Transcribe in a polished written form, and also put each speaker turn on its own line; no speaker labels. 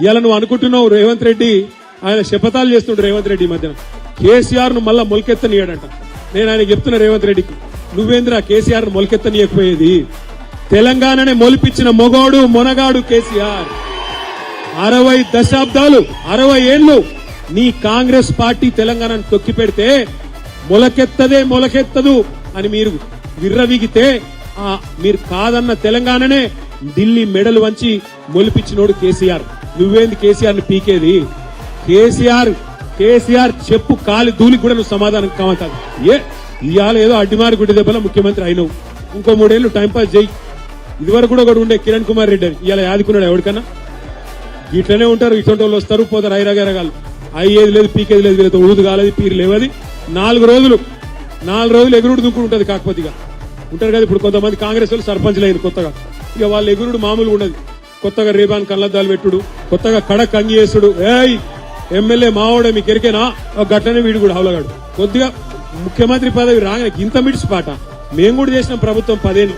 ఇవాళ నువ్వు అనుకుంటున్నావు రేవంత్ రెడ్డి ఆయన శపథాలు చేస్తుండ్రు రేవంత్ రెడ్డి మధ్యన కేసీఆర్ ను మళ్ళా మొలకెత్తనీయడంట. నేను ఆయన చెప్తున్నా రేవంత్ రెడ్డికి, నువ్వేంద్రా కేసీఆర్ ను మొలకెత్తనీయకపోయేది? తెలంగాణనే మొలిపించిన మొగోడు మొనగాడు కేసీఆర్. 60 దశాబ్దాలు 60 ఏళ్లు నీ కాంగ్రెస్ పార్టీ తెలంగాణను తొక్కి పెడితే మొలకెత్తదు అని మీరు విర్రవీగితే మీరు కాదన్న తెలంగాణనే ఢిల్లీ మెడలు వంచి మొలిపించినోడు కేసీఆర్. నువ్వేంది కేసీఆర్ ని పీకేది? కేసీఆర్ చెప్పు కాలి ధూళికి కూడా నువ్వు సమాధానం కావాలి. ఇవాళ ఏదో అడ్డిమారి గుడ్డి దెబ్బల ముఖ్యమంత్రి అయినవు, ఇంకో 3 ఏళ్లు టైంపాస్ చేయి. ఇదివరకు కూడా ఒకటి ఉండే కిరణ్ కుమార్ రెడ్డి అని, ఇలా యాదుకున్నాడు ఎవరికన్నా? ఇట్లనే ఉంటారు, ఇటువంటి వాళ్ళు వస్తారు పోతారు, ఐరాగరగాలు. అయ్యేది లేదు పీకేది లేదు, వీళ్ళతో ఊదు కాలేదు పీరు లేవది. 4 రోజులు ఎగురుడు దుంకుడు ఉంటుంది. కాకపోతే ఇక ఉంటారు కదా ఇప్పుడు కొంతమంది కాంగ్రెస్ వాళ్ళు సర్పంచ్లు అయ్యారు కొత్తగా, ఇక వాళ్ళ ఎగురుడు మామూలుగా ఉండదు. కొత్తగా రేబాన్ కళ్ళద్దాలు పెట్టుడు, కొత్తగా కడక్ అంగి చేసుడు. ఎమ్మెల్యే మావోడే మీకు ఎరికేనా? గట్లనే వీడు కూడా హౌలగాడు. కొద్దిగా ముఖ్యమంత్రి పదవి రాగానే ఇంత మిడిసిపాట. మేము కూడా చేసినాం ప్రభుత్వం 10 ఏళ్ళు.